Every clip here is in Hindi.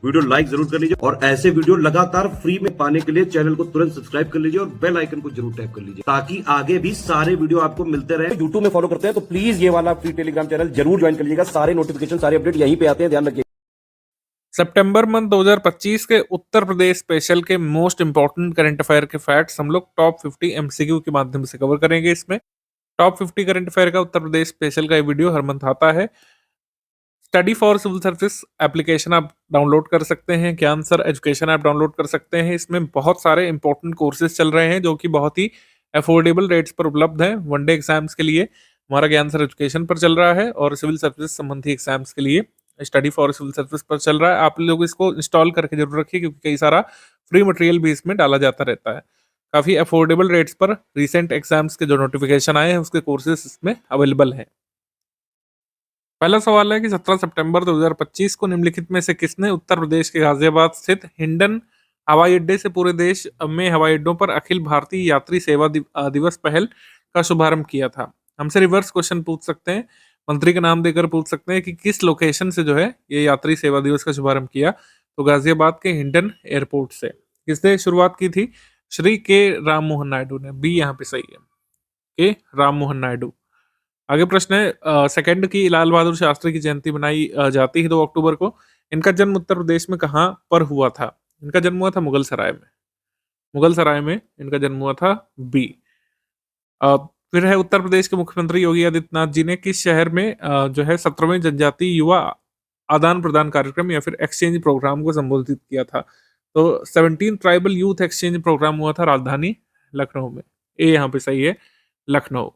वीडियो लाइक जरूर कर लीजिए और ऐसे वीडियो लगातार फ्री में पाने के लिए चैनल को तुरंत सब्सक्राइब कर लीजिए और बेल आइकन को जरूर टैप कर लीजिए ताकि आगे भी सारे वीडियो आपको मिलते रहे। यूट्यूब में फॉलो करते हैं तो प्लीज ये वाला फ्री टेलीग्राम चैनल जरूर ज्वाइन कर लीजिएगा। सारे नोटिफिकेशन सारे अपडेट यहीं पे आते हैं, ध्यान रखिए। सितंबर मंथ 2025 के उत्तर प्रदेश स्पेशल के मोस्ट इंपॉर्टेंट करंट अफेयर के फैक्ट्स हम लोग टॉप 50 एमसीक्यू के माध्यम से कवर करेंगे। इसमें टॉप 50 करंट अफेयर का उत्तर प्रदेश स्पेशल का ये वीडियो हर मंथ आता है। Study for civil service application आप डाउनलोड कर सकते हैं, ज्ञान सर एजुकेशन ऐप डाउनलोड कर सकते हैं। इसमें बहुत सारे इंपॉर्टेंट कोर्सेज चल रहे हैं जो कि बहुत ही अफोर्डेबल रेट्स पर उपलब्ध हैं। वनडे एग्जाम्स के लिए हमारा ज्ञान सर एजुकेशन पर चल रहा है और सिविल सर्विस संबंधी एग्जाम्स के लिए स्टडी फॉर सिविल सर्विस पर चल रहा है। आप लोग इसको इंस्टॉल करके जरूर रखिए क्योंकि कई सारा फ्री मटेरियल भी इसमें डाला जाता रहता है। काफ़ी अफोर्डेबल रेट्स पर रिसेंट एग्जाम्स के जो नोटिफिकेशन आए हैं उसके कोर्सेज इसमें अवेलेबल हैं। पहला सवाल है कि 17 सितंबर 2025 को निम्नलिखित में से किसने उत्तर प्रदेश के गाजियाबाद स्थित हिंडन हवाई अड्डे से पूरे देश में हवाई अड्डों पर अखिल भारतीय यात्री सेवा दिवस पहल का शुभारंभ किया था? हमसे रिवर्स क्वेश्चन पूछ सकते हैं, मंत्री का नाम देकर पूछ सकते हैं कि किस लोकेशन से जो है ये यात्री सेवा दिवस का शुभारंभ किया। तो गाजियाबाद के हिंडन एयरपोर्ट से। किसने शुरुआत की थी? श्री के राम मोहन नायडू ने। बी यहाँ पे सही है, के राम मोहन नायडू। आगे प्रश्न है सेकंड की लाल बहादुर शास्त्री की जयंती मनाई जाती है 2 अक्टूबर को। इनका जन्म उत्तर प्रदेश में कहाँ पर हुआ था? इनका जन्म हुआ था मुगल सराय में। मुगल सराय में इनका जन्म हुआ था। बी। फिर है उत्तर प्रदेश के मुख्यमंत्री योगी आदित्यनाथ जी ने किस शहर में जो है 17वें जनजातीय युवा आदान प्रदान कार्यक्रम या फिर एक्सचेंज प्रोग्राम को संबोधित किया था? तो 17 ट्राइबल यूथ एक्सचेंज प्रोग्राम हुआ था राजधानी लखनऊ में। ए यहाँ पे सही है, लखनऊ।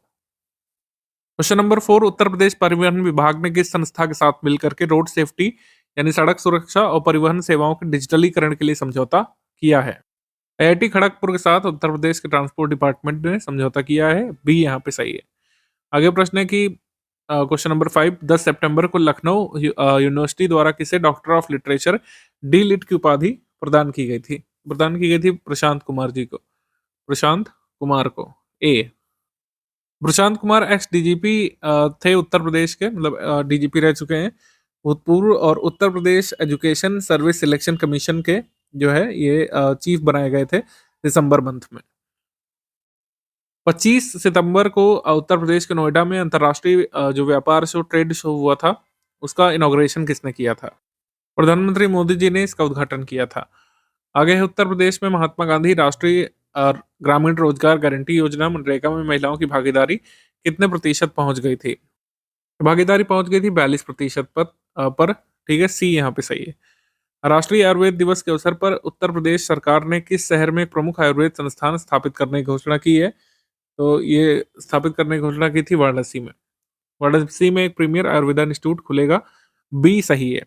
क्वेश्चन नंबर 4, उत्तर प्रदेश परिवहन विभाग ने किस संस्था के साथ मिलकर के रोड सेफ्टी यानी सड़क सुरक्षा और परिवहन सेवाओं के डिजिटलीकरण के लिए समझौता किया है? आईआईटी खड़गपुर के साथ उत्तर प्रदेश के ट्रांसपोर्ट डिपार्टमेंट ने समझौता किया है। बी यहाँ पे सही है। आगे प्रश्न है कि क्वेश्चन नंबर 5, 10 सितंबर को लखनऊ यूनिवर्सिटी द्वारा किसे doctor of literature D litt की उपाधि प्रदान की गई थी? प्रदान की गई थी प्रशांत कुमार जी को। प्रशांत कुमार को। ए। प्रशांत कुमार एक्स डीजीपी थे उत्तर प्रदेश के, मतलब डीजीपी रह चुके हैं भूतपूर्व, और Uttar Pradesh education service selection commission के जो है ये चीफ बनाए गए थे दिसंबर मंथ में। 25 सितंबर को उत्तर प्रदेश के नोएडा में अंतर्राष्ट्रीय जो व्यापार शो ट्रेड शो हुआ था उसका इनॉग्रेशन किसने किया था? प्रधानमंत्री मोदी जी ने इसका उद्घाटन किया था। आगे है उत्तर प्रदेश में महात्मा गांधी राष्ट्रीय ग्रामीण रोजगार गारंटी योजना मनरेगा में महिलाओं की भागीदारी कितने प्रतिशत पहुंच गई थी? भागीदारी पहुंच गई थी 42% पर। ठीक है, सी यहाँ पे सही है। राष्ट्रीय आयुर्वेद दिवस के अवसर पर उत्तर प्रदेश सरकार ने किस शहर में एक प्रमुख आयुर्वेद संस्थान स्थापित करने की घोषणा की है? तो ये स्थापित करने की घोषणा की थी वाराणसी में। वाराणसी में एक प्रीमियर आयुर्वेदा इंस्टीट्यूट खुलेगा। बी सही है।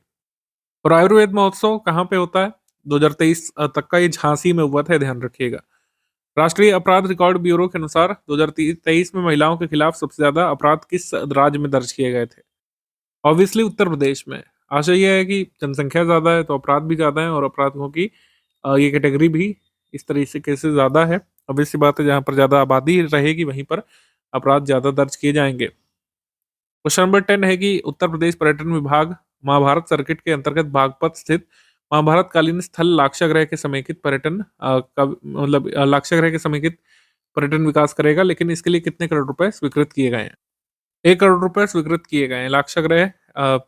और आयुर्वेद महोत्सव कहाँ पे होता है? 2023 तक का ये झांसी में हुआ था, ध्यान रखिएगा। राष्ट्रीय अपराध रिकॉर्ड ब्यूरो के अनुसार 2023 में महिलाओं के खिलाफ सबसे ज्यादा अपराध किस राज्य में दर्ज किए गए थे? ऑब्वियसली उत्तर प्रदेश में। आशा यह है कि जनसंख्या ज्यादा है तो अपराध भी ज्यादा है और अपराधों की ये कैटेगरी भी इस तरीके से ज्यादा है। ऑब्वियसली बात है, जहाँ पर ज्यादा आबादी रहेगी वहीं पर अपराध ज्यादा दर्ज किए जाएंगे। क्वेश्चन नंबर 10 है कि उत्तर प्रदेश पर्यटन विभाग महाभारत सर्किट के अंतर्गत बागपत स्थित महाभारत कालीन स्थल लाक्षागृह के समेकित पर्यटन का मतलब लाक्षागृह के समेकित पर्यटन विकास करेगा, लेकिन इसके लिए कितने करोड़ रुपए स्वीकृत किए गए हैं? 1 करोड़ रुपए स्वीकृत किए गए हैं। लाक्षागृह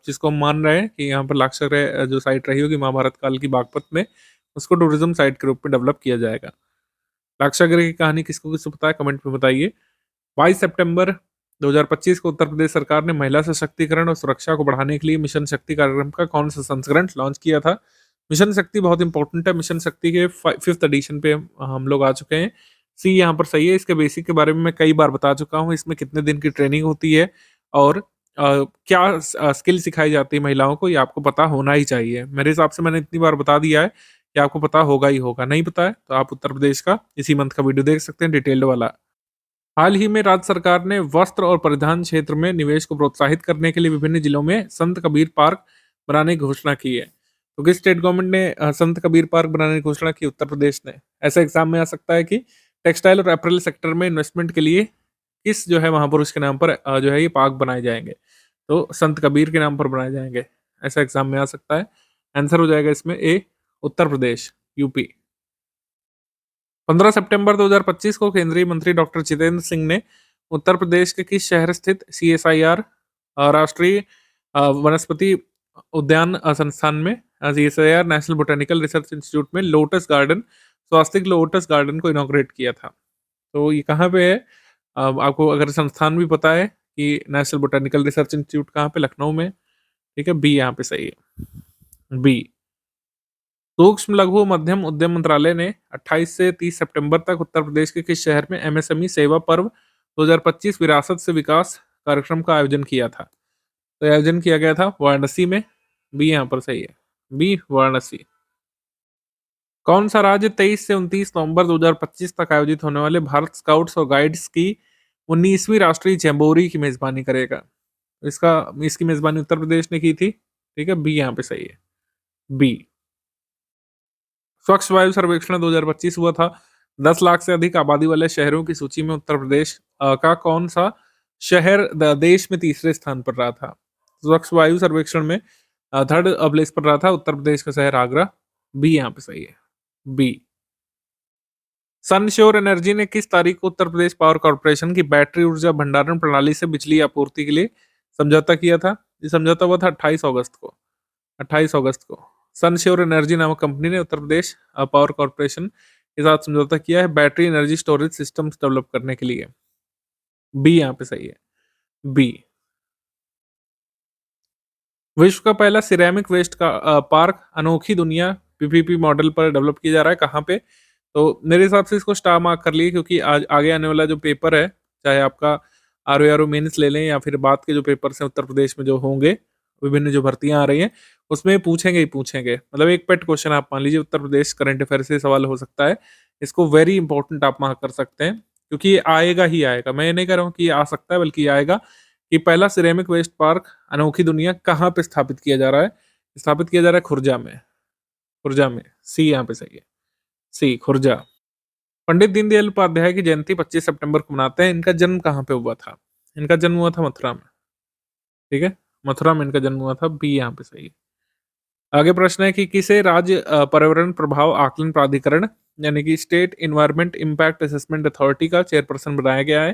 जिसको हम मान रहे हैं कि यहाँ पर लाक्षागृह जो साइट रही होगी महाभारत काल की बागपत में, उसको टूरिज्म साइट के रूप में डेवलप किया जाएगा। लाक्षागृह की कहानी किसको किसको पता है कमेंट में बताइए। 22 सितंबर 2025 को उत्तर प्रदेश सरकार ने महिला सशक्तिकरण और सुरक्षा को बढ़ाने के लिए मिशन शक्ति कार्यक्रम का कौन सा संस्करण लॉन्च किया था? मिशन शक्ति बहुत इंपॉर्टेंट है। मिशन शक्ति के 5th एडिशन पे हम लोग आ चुके हैं। सी यहाँ पर सही है। इसके बेसिक के बारे में मैं कई बार बता चुका हूँ। इसमें कितने दिन की ट्रेनिंग होती है और क्या स्किल सिखाई जाती है महिलाओं को, ये आपको पता होना ही चाहिए। मेरे हिसाब से मैंने इतनी बार बता दिया है कि आपको पता होगा ही होगा। नहीं पता है तो आप उत्तर प्रदेश का इसी मंथ का वीडियो देख सकते हैं, डिटेल्ड वाला। हाल ही में राज्य सरकार ने वस्त्र और परिधान क्षेत्र में निवेश को प्रोत्साहित करने के लिए विभिन्न जिलों में संत कबीर पार्क बनाने की घोषणा की है। तो किस स्टेट गवर्नमेंट ने संत कबीर पार्क बनाने की घोषणा की? उत्तर प्रदेश ने। ऐसा एग्जाम में आ सकता है कि टेक्सटाइल और अप्रैल सेक्टर में इन्वेस्टमेंट के लिए किस जो है महापुरुष के नाम पर जो है ये पार्क बनाए जाएंगे? तो संत कबीर के नाम पर बनाए जाएंगे, ऐसा एग्जाम में आ सकता है। आंसर हो जाएगा इसमें ए, उत्तर प्रदेश, यूपी। 15 सितंबर 2025 को केंद्रीय मंत्री डॉक्टर जितेंद्र सिंह ने उत्तर प्रदेश के किस शहर स्थित सीएसआईआर राष्ट्रीय वनस्पति उद्यान संस्थान में CSIR national botanical research institute में लोटस गार्डन, स्वास्तिक लोटस गार्डन को इनॉग्रेट किया था। तो ये कहाँ पे है? आपको अगर संस्थान भी पता है कि नेशनल बोटेनिकल रिसर्च इंस्टीट्यूट कहाँ पे, लखनऊ में, ठीक है, बी यहाँ पे सही है, बी। सूक्ष्म लघु मध्यम उद्यम मंत्रालय ने 28 से 30 सितंबर तक उत्तर प्रदेश के किस शहर में एमएसएमई सेवा पर्व 2025 विरासत से विकास कार्यक्रम का आयोजन किया था? तो आयोजन किया गया था वाराणसी में, बी यहाँ पर सही है, बी वाराणसी। कौन सा राज्य 23 से 29 नवंबर 2025 तक आयोजित होने वाले भारत स्काउट्स और गाइड्स की 19वीं राष्ट्रीय जैम्बोरी की मेजबानी करेगा? इसका इसकी मेजबानी उत्तर प्रदेश ने की थी, ठीक है, बी यहाँ पे सही है, बी। स्वच्छ वायु सर्वेक्षण 2025 हुआ था। 10 लाख से अधिक आबादी वाले शहरों की सूची में उत्तर प्रदेश का कौन सा शहर देश में तीसरे स्थान पर रहा था? स्वच्छ वायु सर्वेक्षण में थर्ड प्लेस पर रहा था उत्तर प्रदेश का शहर आगरा, बी यहाँ पे सही है, बी। सनश्योर एनर्जी ने किस तारीख को उत्तर प्रदेश पावर कॉर्पोरेशन की बैटरी ऊर्जा भंडारण प्रणाली से बिजली आपूर्ति के लिए समझौता किया था? ये समझौता हुआ था 28 अगस्त को, 28 अगस्त को सनश्योर एनर्जी नामक कंपनी ने उत्तर प्रदेश पावर कॉर्पोरेशन के साथ समझौता किया है battery energy storage systems develop करने के लिए, बी यहाँ पे सही है, बी। विश्व का पहला सिरेमिक वेस्ट का पार्क अनोखी दुनिया पीपीपी मॉडल पर डेवलप किया जा रहा है, कहाँ पे? तो मेरे हिसाब से इसको स्टार मार्क कर लिए, क्योंकि आज आगे आने वाला जो पेपर है, चाहे आपका आर मेंस ले लें या फिर बाद के जो पेपर्स हैं उत्तर प्रदेश में जो होंगे, विभिन्न जो भर्तियां आ रही हैं, उसमें पूछेंगे ही पूछेंगे। मतलब एक पेट क्वेश्चन आप मान लीजिए उत्तर प्रदेश करंट अफेयर से सवाल हो सकता है, इसको वेरी इंपॉर्टेंट आप मार्क कर सकते हैं, क्योंकि ये आएगा ही आएगा। मैं ये नहीं कह रहा हूँ कि ये आ सकता है, बल्कि ये आएगा कि पहला सिरेमिक वेस्ट पार्क अनोखी दुनिया कहाँ पे स्थापित किया जा रहा है? स्थापित किया जा रहा है खुर्जा में, खुर्जा में, सी यहाँ पे सही है, सी खुर्जा। पंडित दीनदयाल उपाध्याय की जयंती 25 सितंबर को मनाते हैं, इनका जन्म कहाँ पे हुआ था? इनका जन्म हुआ था मथुरा में, ठीक है, मथुरा में इनका जन्म हुआ था, बी यहाँ पे सही है। आगे प्रश्न है कि किसे राज्य पर्यावरण प्रभाव आकलन प्राधिकरण यानी कि state environment impact assessment authority का चेयरपर्सन बनाया गया है?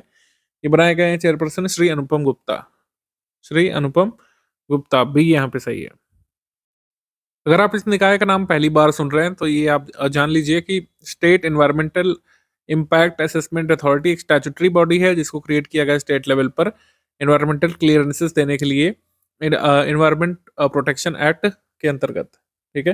ये बनाए गए हैं चेयरपर्सन श्री अनुपम गुप्ता, श्री अनुपम गुप्ता, बी यहाँ पे सही है। अगर आप इस निकाय का नाम पहली बार सुन रहे हैं तो ये आप जान लीजिए कि state environmental impact assessment authority एक स्टैट्यूटरी बॉडी है जिसको क्रिएट किया गया स्टेट लेवल पर एनवायरमेंटल क्लियरेंसेस देने के लिए एनवायरमेंट प्रोटेक्शन एक्ट के अंतर्गत, ठीक है,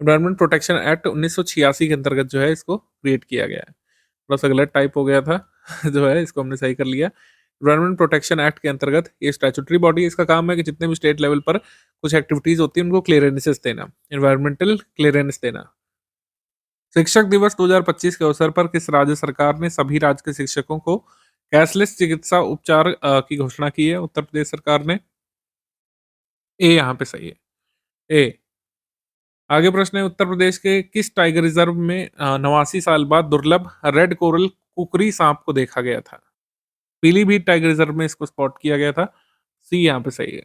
एनवायरमेंट प्रोटेक्शन एक्ट 1986 के अंतर्गत जो है इसको क्रिएट किया गया है। थोड़ा सा गलत टाइप हो गया था जो है इसको हमने सही कर लिया। एनवायरमेंट प्रोटेक्शन एक्ट के अंतर्गत ये स्टैट्यूटरी बॉडी, इसका काम है कि जितने भी स्टेट लेवल पर कुछ एक्टिविटीज होती है उनको क्लियरेंसेस देना, एनवायरमेंटल क्लियरेंस देना। शिक्षक दिवस 2025 के अवसर पर किस राज्य सरकार ने सभी राज्य के शिक्षकों को कैशलेस चिकित्सा उपचार की घोषणा की है? उत्तर प्रदेश सरकार ने, ए यहाँ पे सही है, ए। आगे प्रश्न है उत्तर प्रदेश के किस टाइगर रिजर्व में 89 साल बाद दुर्लभ रेड कोरल कुकरी सांप को देखा गया था? पीलीभीत टाइगर रिजर्व में इसको स्पॉट किया गया था, सी यहाँ पे सही है।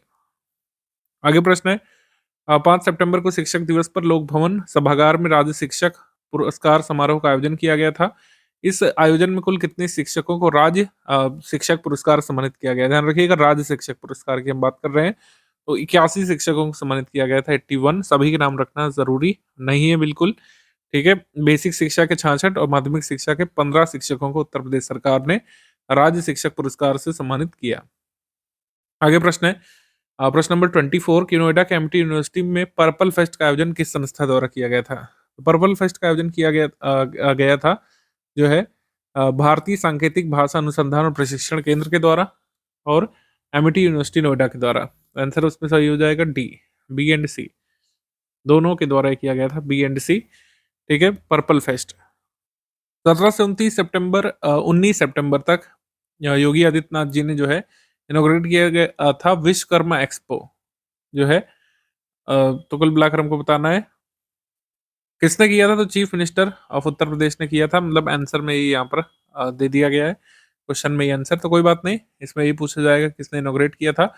आगे प्रश्न है 5 सितंबर को शिक्षक दिवस पर लोक भवन सभागार में राज्य शिक्षक पुरस्कार समारोह का आयोजन किया गया था। इस आयोजन में कुल कितने शिक्षकों को राज्य शिक्षक पुरस्कार सम्मानित किया गया? ध्यान रखिएगा राज्य शिक्षक पुरस्कार की हम बात कर रहे हैं, तो 81 शिक्षकों को सम्मानित किया गया था, 81। सभी के नाम रखना जरूरी नहीं है बिल्कुल, ठीक है। बेसिक शिक्षा के 66 और माध्यमिक शिक्षा के 15 शिक्षकों को उत्तर प्रदेश सरकार ने राज्य शिक्षक पुरस्कार से सम्मानित किया। आगे प्रश्न है प्रश्न नंबर 24 कि नोएडा के एमटी यूनिवर्सिटी में पर्पल फेस्ट का आयोजन किस संस्था द्वारा किया गया था? पर्पल फेस्ट का आयोजन किया गया था जो है भारतीय सांकेतिक भाषा अनुसंधान और प्रशिक्षण केंद्र के द्वारा और एमटी यूनिवर्सिटी नोएडा के द्वारा। आंसर उसमें सही हो जाएगा डी, बी एंड सी, दोनों के द्वारा किया गया था, बी एंड सी, ठीक है। पर्पल फेस्ट 17 से 19 सितंबर तक योगी आदित्यनाथ जी ने जो है इनॉग्रेट किया गया था विश्वकर्मा एक्सपो जो है, तो कुल मिलाकर हमको बताना है किसने किया था। तो chief minister of Uttar Pradesh ने किया था, मतलब आंसर में ही यहाँ पर दे दिया गया है क्वेश्चन में ये आंसर, तो कोई बात नहीं, इसमें ये पूछा जाएगा किसने इनॉग्रेट किया था।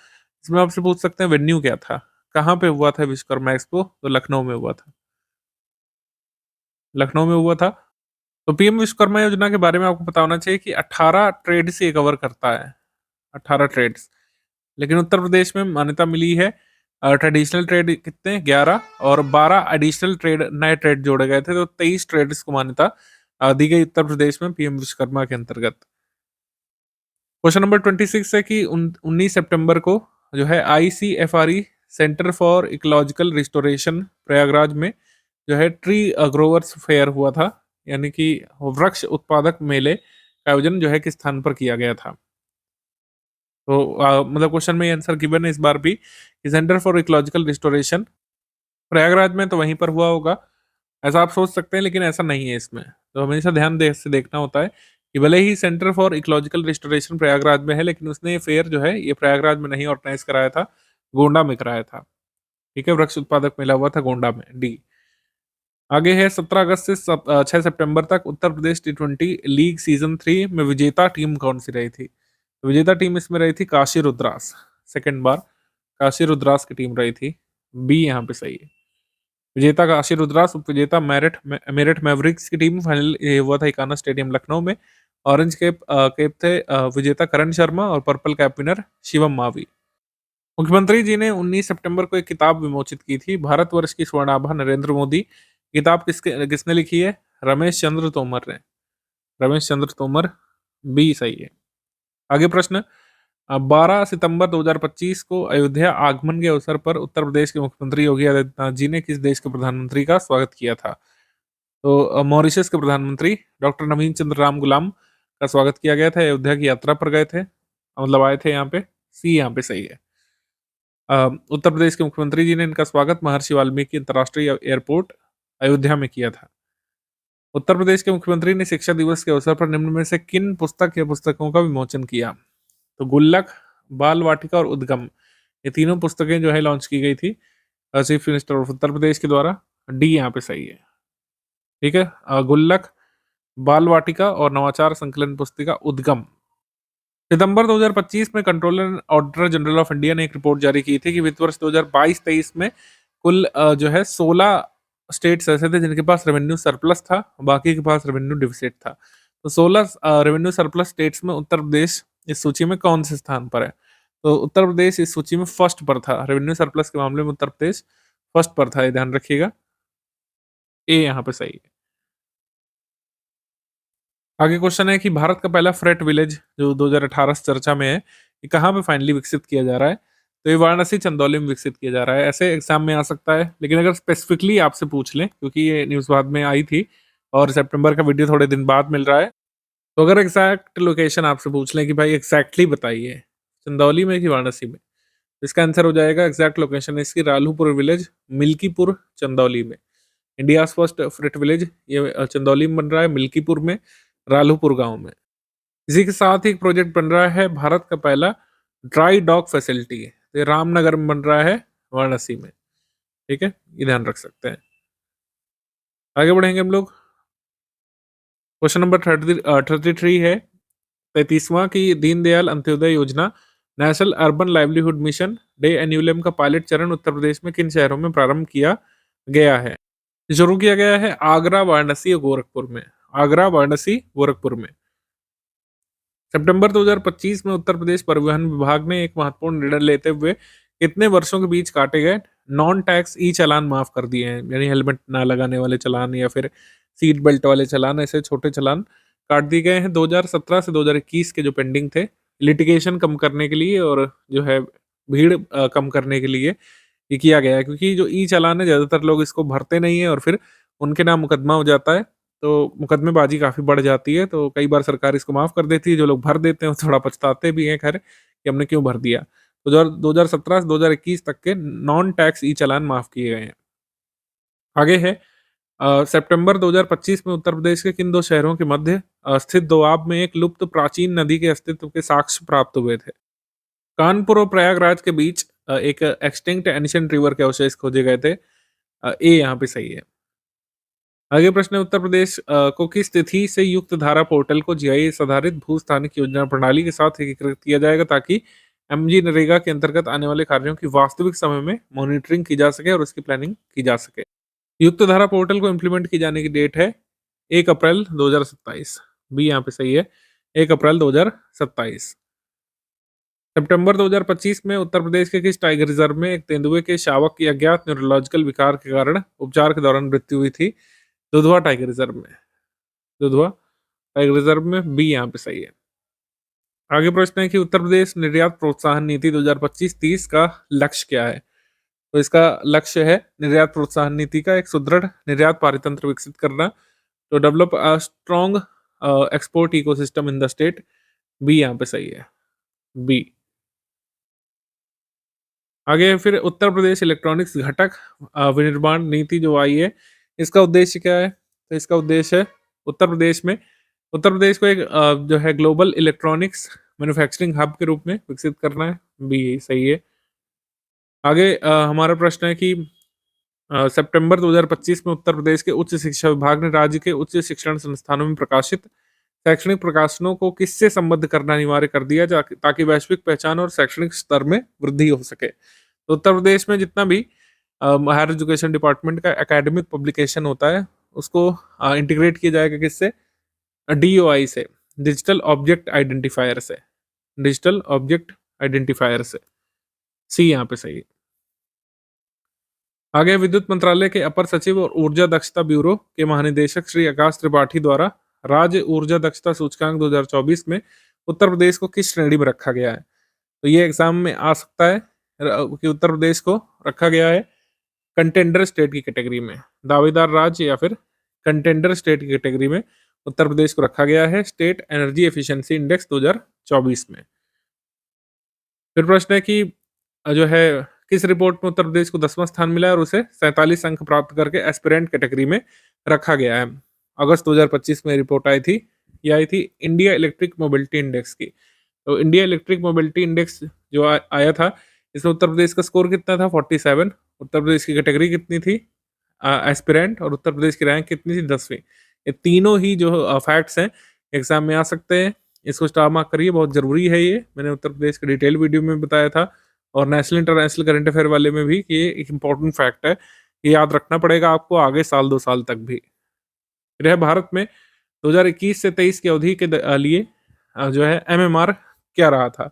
इसमें आपसे पूछ सकते हैं वेन्यू क्या था, कहाँ पे हुआ था विश्वकर्मा एक्सपो? तो लखनऊ में हुआ था। लखनऊ में हुआ था। तो पीएम विश्वकर्मा योजना के बारे में आपको पता होना चाहिए कि 18 ट्रेड्स ये कवर करता है, 18 ट्रेड्स। लेकिन उत्तर प्रदेश में मान्यता मिली है ट्रेडिशनल ट्रेड कितने 11 और 12 एडिशनल ट्रेड नए ट्रेड जोड़े गए थे, तो 23 ट्रेड्स को मान्यता दी गई उत्तर प्रदेश में पीएम विश्वकर्मा के अंतर्गत। क्वेश्चन नंबर 26 है कि 19 सितंबर को जो है ICFRE centre for ecological restoration Prayagraj में जो है ट्री ग्रोवर्स फेयर हुआ था, यानी कि वृक्ष उत्पादक मेले का आयोजन जो है किस स्थान पर किया गया था? तो मतलब क्वेश्चन में आंसर गिवन है इस बार भी कि centre for ecological restoration Prayagraj में, तो वहीं पर हुआ होगा ऐसा आप सोच सकते हैं, लेकिन ऐसा नहीं है इसमें। तो हमेशा ध्यान दे से देखना होता है कि भले ही centre for ecological restoration Prayagraj में है, लेकिन उसने ये फेयर जो है ये प्रयागराज में नहीं ऑर्गेनाइज कराया था, गोंडा में कराया था। ठीक है, वृक्ष उत्पादक मेला हुआ था गोंडा में। डी। आगे है 17 अगस्त से 6 सितंबर तक Uttar Pradesh T20 league season 3 में विजेता टीम कौन सी रही थी? तो विजेता टीम इसमें रही थी काशी रुद्रास। सेकेंड बार काशी रुद्रास की टीम रही थी। बी यहाँ पे सही है। विजेता काशी रुद्रास, उप विजेता मेरठ मैवरिक्स की टीम। फाइनल ये हुआ था इकाना स्टेडियम लखनऊ में। ऑरेंज कैप थे विजेता करण शर्मा और purple cap winner Shivam Mavi. मुख्यमंत्री जी ने 19 सितंबर को एक किताब विमोचित की थी, भारतवर्ष की स्वर्णाभा नरेंद्र मोदी। किताब किसने लिखी है? रमेश चंद्र तोमर ने। रमेश चंद्र तोमर, बी सही है। आगे प्रश्न 12 सितंबर 2025 को अयोध्या आगमन के अवसर पर उत्तर प्रदेश के मुख्यमंत्री योगी आदित्यनाथ जी ने किस देश के प्रधानमंत्री का स्वागत किया था? तो मॉरिशस के प्रधानमंत्री डॉक्टर नवीन चंद्र राम गुलाम का स्वागत किया गया था। अयोध्या की यात्रा पर गए थे, मतलब आए थे यहाँ पे। सी यहाँ पे सही है। उत्तर प्रदेश के मुख्यमंत्री जी ने इनका स्वागत महर्षि वाल्मीकि अंतर्राष्ट्रीय एयरपोर्ट अयोध्या में किया था। उत्तर प्रदेश के मुख्यमंत्री ने शिक्षा दिवस के अवसर पर निम्न में से किन पुस्तक या पुस्तकों का विमोचन किया? तो गुल्लक, बाल वाटिका और उद्गम, ये तीनों पुस्तकें जो है लॉन्च की गई थी chief minister of Uttar Pradesh के द्वारा। डी यहाँ पे सही है। ठीक है, गुल्लक, बाल वाटिका और नवाचार संकलन पुस्तिका उद्गम। सितंबर 2025 में controller and auditor general of India ने एक रिपोर्ट जारी की थी कि वित्त वर्ष 2022-23 में कुल जो है 16 स्टेट्स ऐसे थे जिनके पास रेवेन्यू सरप्लस था, बाकी के पास रेवेन्यू डिफिसिट था। तो 16 रेवेन्यू सरप्लस स्टेट्स में उत्तर प्रदेश इस सूची में कौन से स्थान पर है? तो उत्तर प्रदेश इस सूची में फर्स्ट पर था। रेवेन्यू सरप्लस के मामले में उत्तर प्रदेश फर्स्ट पर था, ये ध्यान रखिएगा। ए यहाँ पे सही है। आगे क्वेश्चन है कि भारत का पहला फ्रेट विलेज जो 2018 से चर्चा में है, ये कहाँ पे फाइनली विकसित किया जा रहा है? तो ये वाराणसी चंदौली में विकसित किया जा रहा है। ऐसे एग्जाम में आ सकता है, लेकिन अगर स्पेसिफिकली आपसे पूछ लें, क्योंकि ये न्यूज़ बाद में आई थी और सितंबर का वीडियो थोड़े दिन बाद मिल रहा है, तो अगर एग्जैक्ट लोकेशन आपसे पूछ लें कि भाई एग्जैक्टली बताइए चंदौली में कि वाराणसी में, तो इसका आंसर हो जाएगा एग्जैक्ट लोकेशन है इसकी रालूपुर विलेज, मिल्कीपुर, चंदौली में। इंडिया फर्स्ट फ्रेट विलेज ये चंदौली में बन रहा है, मिल्कीपुर में, रालूपुर गांव में। इसी के साथ ही एक प्रोजेक्ट बन रहा है भारत का पहला ड्राई डॉक फैसिलिटी, तो ये रामनगर में बन रहा है, वाराणसी में। ठीक है, ये ध्यान रख सकते हैं। आगे बढ़ेंगे हम लोग। क्वेश्चन नंबर 33 है 33वां की Deendayal Antyodaya Yojana national urban livelihood mission DAY NULM का पायलट चरण उत्तर प्रदेश में किन शहरों में प्रारंभ किया गया है? शुरू किया गया है आगरा, वाराणसी और गोरखपुर में। आगरा, वाराणसी, गोरखपुर में। सितंबर 2025 में उत्तर प्रदेश परिवहन विभाग ने एक महत्वपूर्ण निर्णय लेते हुए कितने वर्षों के बीच काटे गए नॉन टैक्स ई चालान माफ कर दिए हैं, यानी हेलमेट ना लगाने वाले चालान या फिर सीट बेल्ट वाले चालान, ऐसे छोटे चालान काट दिए गए हैं 2017 से 2021 के जो पेंडिंग थे, लिटिगेशन कम करने के लिए और जो है भीड़ कम करने के लिए ये किया गया है। क्योंकि जो ई चालान है ज़्यादातर लोग इसको भरते नहीं है और फिर उनके नाम मुकदमा हो जाता है, तो मुकदमेबाजी काफ़ी बढ़ जाती है। तो कई बार सरकार इसको माफ़ कर देती है, जो लोग भर देते हैं वो थोड़ा पछताते भी हैं खैर कि हमने क्यों भर दिया। तो 2017 से 2021 तक के नॉन टैक्स ई चालान माफ़ किए गए हैं। आगे है सितंबर 2025 में उत्तर प्रदेश के किन दो शहरों के मध्य स्थित दोआब में एक लुप्त प्राचीन नदी के अस्तित्व के साक्ष्य प्राप्त हुए थे? कानपुर और प्रयागराज के बीच एक एक्सटिंक्ट एंशिएंट रिवर के अवशेष खोजे गए थे। ए यहाँ पे सही है। आगे प्रश्न है उत्तर प्रदेश को किस तिथि से युक्त धारा पोर्टल को जीआईएस आधारित भू स्थानिक योजना प्रणाली के साथ एकीकृत किया जाएगा ताकि एमजी नरेगा के अंतर्गत आने वाले कार्यों की वास्तविक समय में मॉनिटरिंग की जा सके और उसकी प्लानिंग की जा सके। युक्त धारा पोर्टल को इम्प्लीमेंट की जाने की डेट है 1 अप्रैल 2027। बी यहाँ पे सही है, 1 अप्रैल 2027। सितंबर 2025 में उत्तर प्रदेश के किस टाइगर रिजर्व में एक तेंदुए के शावक की अज्ञात न्यूरोलॉजिकल विकार के कारण उपचार के दौरान मृत्यु हुई थी? दुधवा टाइगर रिजर्व में। दुधवा टाइगर रिजर्व में, बी यहाँ पे सही है। आगे प्रश्न है कि उत्तर प्रदेश निर्यात प्रोत्साहन नीति 2025-30 का लक्ष्य क्या है? तो इसका लक्ष्य है निर्यात प्रोत्साहन नीति का एक सुदृढ़ निर्यात पारितंत्र विकसित करना, तो develop a strong export ecosystem in the state. बी यहाँ पे सही है, बी। आगे फिर उत्तर प्रदेश इलेक्ट्रॉनिक्स घटक विनिर्माण नीति जो आई है, इसका उद्देश्य क्या है? तो इसका उद्देश्य है उत्तर प्रदेश को एक जो है ग्लोबल इलेक्ट्रॉनिक्स मैन्युफैक्चरिंग हब के रूप में विकसित करना है। बी सही है। आगे हमारा प्रश्न है कि सितंबर 2025 में उत्तर प्रदेश के उच्च शिक्षा विभाग ने राज्य के उच्च शिक्षण संस्थानों में प्रकाशित शैक्षणिक प्रकाशनों को किससे संबद्ध करना अनिवार्य कर दिया ताकि वैश्विक पहचान और शैक्षणिक स्तर में वृद्धि हो सके। तो उत्तर प्रदेश में जितना भी हायर एजुकेशन डिपार्टमेंट का एकेडमिक पब्लिकेशन होता है उसको इंटीग्रेट किया जाएगा किससे? DOI से, डिजिटल ऑब्जेक्ट आइडेंटिफायर से। डिजिटल ऑब्जेक्ट आइडेंटिफायर से, सी यहाँ पे सही है। आगे विद्युत मंत्रालय के अपर सचिव और ऊर्जा दक्षता ब्यूरो के महानिदेशक श्री आकाश त्रिपाठी द्वारा राज्य ऊर्जा दक्षता सूचकांक 2024 में उत्तर प्रदेश को किस श्रेणी में रखा गया है? तो ये एग्जाम में आ सकता है कि उत्तर प्रदेश को रखा गया है कंटेंडर स्टेट की कैटेगरी में, दावेदार राज्य या फिर कंटेंडर स्टेट की कैटेगरी में उत्तर प्रदेश को रखा गया है स्टेट एनर्जी एफिशिएंसी इंडेक्स 2024 में। फिर प्रश्न है कि जो है किस रिपोर्ट में उत्तर प्रदेश को 10वां स्थान मिला है और उसे 47 अंक प्राप्त करके एस्पिरेंट कैटेगरी में रखा गया है? अगस्त 2025 में रिपोर्ट आई थी, ये आई थी इंडिया इलेक्ट्रिक मोबिलिटी इंडेक्स की। तो इंडिया इलेक्ट्रिक मोबिलिटी इंडेक्स जो आया था, इसमें उत्तर प्रदेश का स्कोर कितना था? 47। उत्तर प्रदेश की कैटेगरी कितनी थी? एस्पिरेंट। और उत्तर प्रदेश की रैंक कितनी थी? 10वीं। ये तीनों ही जो फैक्ट्स हैं एग्जाम में आ सकते हैं, इसको स्टार मार्क करिए, बहुत जरूरी है। ये मैंने उत्तर प्रदेश के डिटेल वीडियो में बताया था और नेशनल इंटरनेशनल करंट अफेयर वाले में भी कि ये एक इंपॉर्टेंट फैक्ट है, ये याद रखना पड़ेगा आपको आगे साल 2 साल तक भी। फिर है भारत में 2021 से 23 की अवधि के लिए जो है MMR क्या रहा था?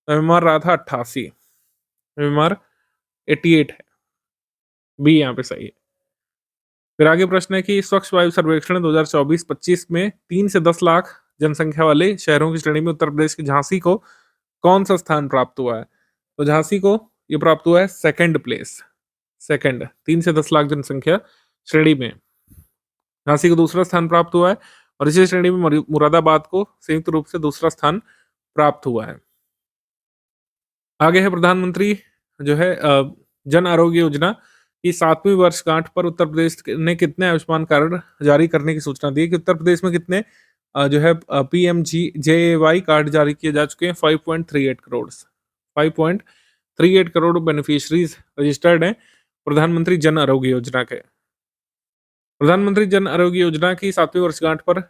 MMR रहा था 88, MMR 88 है, बी यहाँ पे सही है। फिर आगे प्रश्न है कि स्वच्छ वायु सर्वेक्षण 2024-25 में 3 से 10 लाख जनसंख्या वाले शहरों की श्रेणी में उत्तर प्रदेश की झांसी को कौन सा स्थान प्राप्त हुआ है? तो झांसी को ये प्राप्त हुआ है सेकंड प्लेस, सेकंड। 3 से 10 लाख जनसंख्या श्रेणी में झांसी को दूसरा स्थान प्राप्त हुआ है और इसी श्रेणी में मुरादाबाद को संयुक्त रूप से दूसरा स्थान प्राप्त हुआ है। आगे है प्रधानमंत्री जो है जन आरोग्य योजना की 7वीं वर्षगांठ पर उत्तर प्रदेश ने कितने आयुष्मान कार्ड जारी करने की सूचना दी कि उत्तर प्रदेश में कितने जो है PMJAY कार्ड जारी किए जा चुके हैं? 5.38 करोड़, 5.38 करोड़ बेनिफिशरीज रजिस्टर्ड हैं प्रधानमंत्री जन आरोग्य योजना के। प्रधानमंत्री जन आरोग्य योजना की 7वीं वर्षगांठ पर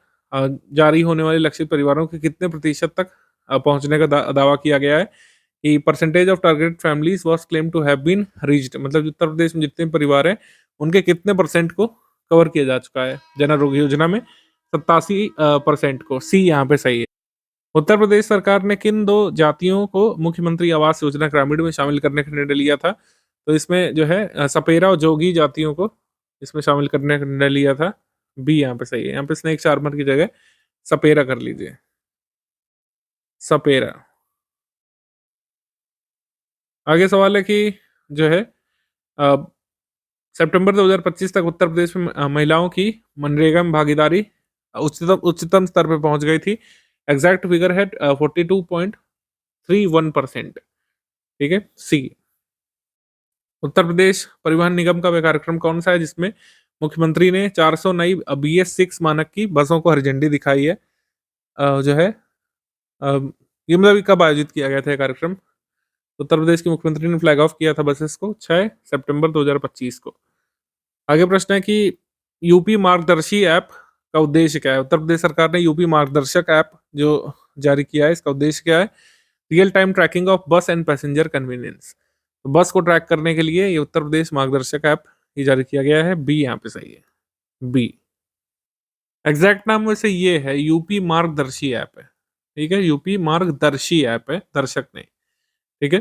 जारी होने वाले लक्षित परिवारों के कितने प्रतिशत तक पहुंचने का दावा किया गया है कि percentage of target families was claim to have been reached, मतलब उत्तर प्रदेश में जितने परिवार हैं उनके कितने परसेंट को कवर किया जा चुका है जन आरोग्य योजना में? 87% को, सी यहाँ पे सही है। उत्तर प्रदेश सरकार ने किन 2 जातियों को मुख्यमंत्री आवास योजना ग्रामीण में शामिल करने का निर्णय लिया था? तो इसमें जो है सपेरा और जोगी जातियों को इसमें शामिल करने का निर्णय लिया था। बी यहाँ पे सही है। यहाँ पे स्नेक चार्मर की जगह सपेरा कर लीजिए, सपेरा। आगे सवाल है कि जो है सितंबर 2025 तक उत्तर प्रदेश में महिलाओं की मनरेगा में भागीदारी उच्चतम स्तर पर पहुंच गई थी। एग्जैक्ट फिगर है 42.31%। ठीक है, सी। उत्तर प्रदेश परिवहन निगम का वह कार्यक्रम कौन सा है जिसमें मुख्यमंत्री ने 400 नई BS6 मानक की बसों को हरी झंडी दिखाई है? जो है ये मतलब कब आयोजित किया गया था ये कार्यक्रम? उत्तर प्रदेश के मुख्यमंत्री ने फ्लैग ऑफ किया था बसेस को 6 सितंबर 2025 को। आगे प्रश्न है कि यूपी मार्गदर्शी ऐप का उद्देश्य क्या है? उत्तर प्रदेश सरकार ने यूपी मार्गदर्शक ऐप जो जारी किया है, इसका उद्देश्य क्या है? रियल टाइम ट्रैकिंग ऑफ बस एंड पैसेंजर कन्वीनियंस। तो बस को ट्रैक करने के लिए ये उत्तर प्रदेश मार्गदर्शक ऐप ये जारी किया गया है। बी यहाँ पे सही है, बी। एग्जैक्ट नाम वैसे ये है, यूपी मार्गदर्शी ऐप है। ठीक है, यूपी मार्गदर्शी ऐप है, दर्शक नहीं। ठीक है,